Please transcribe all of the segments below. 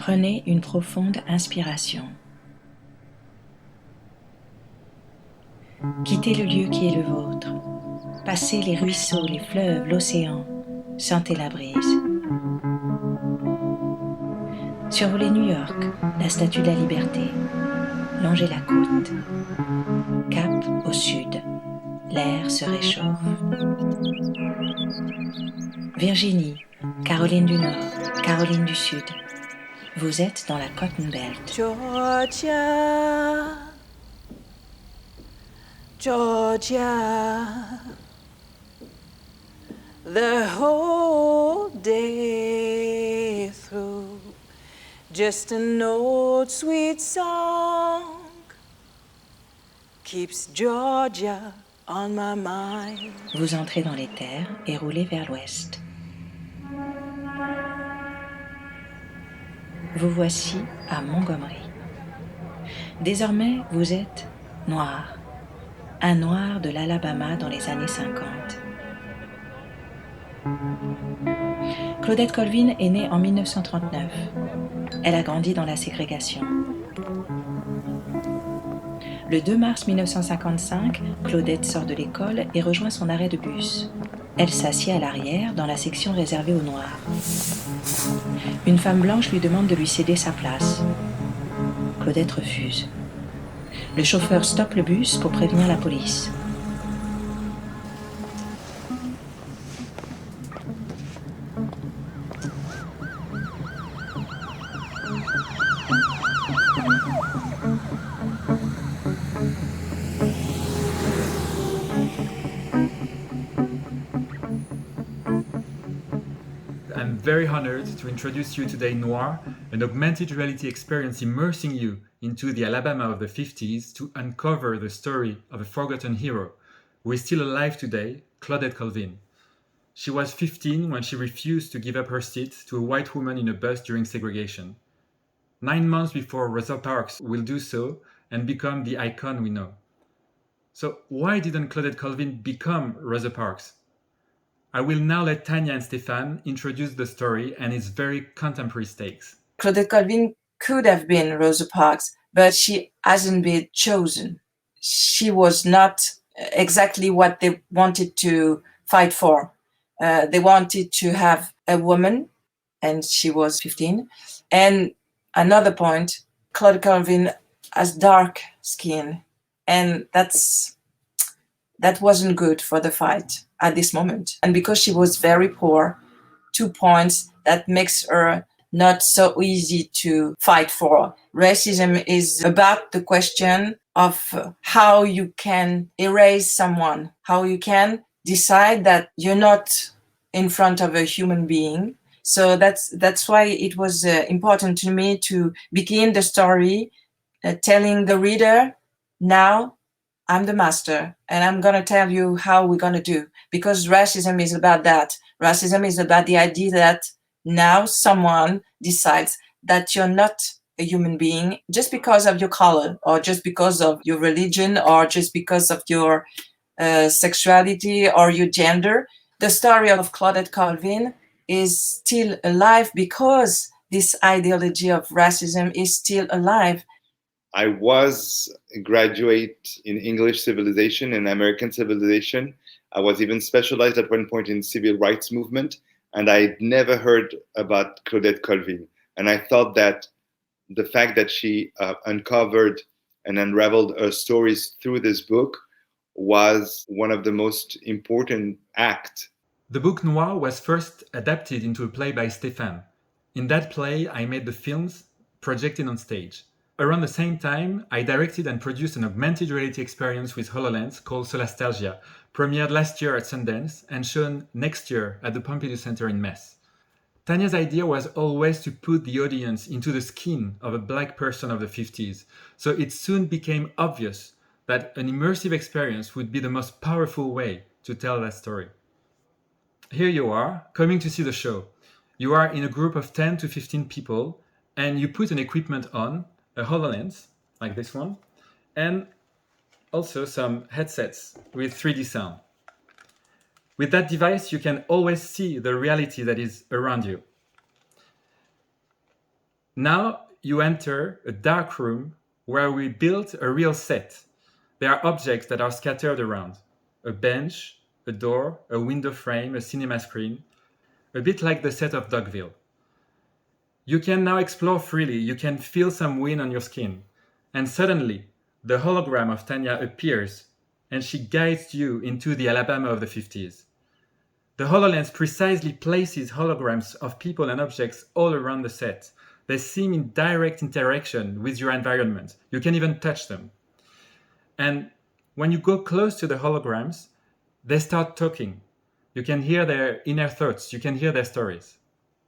Prenez une profonde inspiration. Quittez le lieu qui est le vôtre. Passez les ruisseaux, les fleuves, l'océan. Sentez la brise. Survolez New York, la Statue de la Liberté. Longez la côte. Cap au sud. L'air se réchauffe. Virginie, Caroline du Nord, Caroline du Sud. Vous êtes dans la Cotton Belt. Georgia, Georgia, the whole day through, just an old sweet song keeps Georgia on my mind. Vous entrez dans les terres et roulez vers l'ouest. Vous voici à Montgomery. Désormais, vous êtes noir. Un noir de l'Alabama dans les années 50. Claudette Colvin est née en 1939. Elle a grandi dans la ségrégation. Le 2 mars 1955, Claudette sort de l'école et rejoint son arrêt de bus. Elle s'assied à l'arrière, dans la section réservée aux Noirs. Une femme blanche lui demande de lui céder sa place. Claudette refuse. Le chauffeur stoppe le bus pour prévenir la police. I'm very honored to introduce you today Noir, an augmented reality experience immersing you into the Alabama of the 50s to uncover the story of a forgotten hero who is still alive today, Claudette Colvin. She was 15 when she refused to give up her seat to a white woman in a bus during segregation. 9 months before Rosa Parks will do so and become the icon we know. So why didn't Claudette Colvin become Rosa Parks? I will now let Tanya and Stéphane introduce the story and its very contemporary stakes. Claudette Colvin could have been Rosa Parks, but she hasn't been chosen. She was not exactly what they wanted to fight for. They wanted to have a woman, and she was 15. And another point, Claudette Colvin has dark skin, and that wasn't good for the fight at this moment. And because she was very poor, 2 points that makes her not so easy to fight for. Racism is about the question of how you can erase someone, how you can decide that you're not in front of a human being. So that's why it was important to me to begin the story telling the reader, now I'm the master, and I'm going to tell you how we're going to do. Because racism is about that. Racism is about the idea that now someone decides that you're not a human being just because of your color, or just because of your religion, or just because of your sexuality or your gender. The story of Claudette Colvin is still alive because this ideology of racism is still alive. I was a graduate in English civilization and American civilization. I was even specialized at one point in civil rights movement, and I'd never heard about Claudette Colvin. And I thought that the fact that she uncovered and unraveled her stories through this book was one of the most important acts. The book Noir was first adapted into a play by Stéphane. In that play, I made the films projected on stage. Around the same time, I directed and produced an augmented reality experience with HoloLens called Solastalgia, premiered last year at Sundance and shown next year at the Pompidou Center in Metz. Tanya's idea was always to put the audience into the skin of a Black person of the 50s, so it soon became obvious that an immersive experience would be the most powerful way to tell that story. Here you are, coming to see the show. You are in a group of 10 to 15 people, and you put an equipment on, a HoloLens, like this one, and also some headsets with 3D sound. With that device, you can always see the reality that is around you. Now you enter a dark room where we built a real set. There are objects that are scattered around. A bench, a door, a window frame, a cinema screen, a bit like the set of Dogville. You can now explore freely, you can feel some wind on your skin. And suddenly, the hologram of Tanya appears and she guides you into the Alabama of the 50s. The HoloLens precisely places holograms of people and objects all around the set. They seem in direct interaction with your environment. You can even touch them. And when you go close to the holograms, they start talking. You can hear their inner thoughts. You can hear their stories.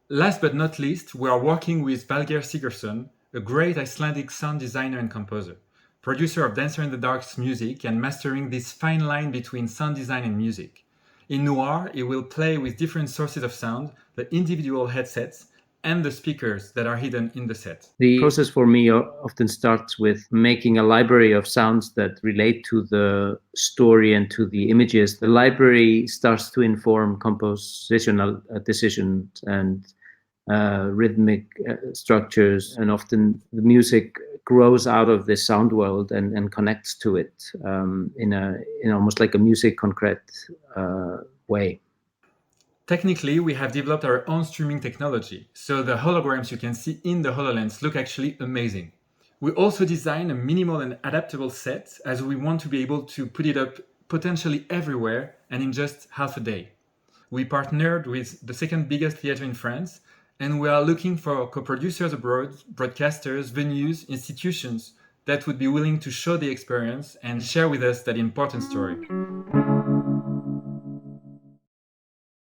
Last but not least, we are working with Valgeir Sigurdsson, a great Icelandic sound designer and composer, producer of Dancer in the Dark's music and mastering this fine line between sound design and music. In Noir, he will play with different sources of sound, the individual headsets, and the speakers that are hidden in the set. The process for me often starts with making a library of sounds that relate to the story and to the images. The library starts to inform compositional decisions and rhythmic structures, and often the music grows out of this sound world and connects to it in almost like a music concrete way. Technically, we have developed our own streaming technology, so the holograms you can see in the HoloLens look actually amazing. We also designed a minimal and adaptable set, as we want to be able to put it up potentially everywhere and in just half a day. We partnered with the second biggest theater in France, and we are looking for co-producers abroad, broadcasters, venues, institutions that would be willing to show the experience and share with us that important story.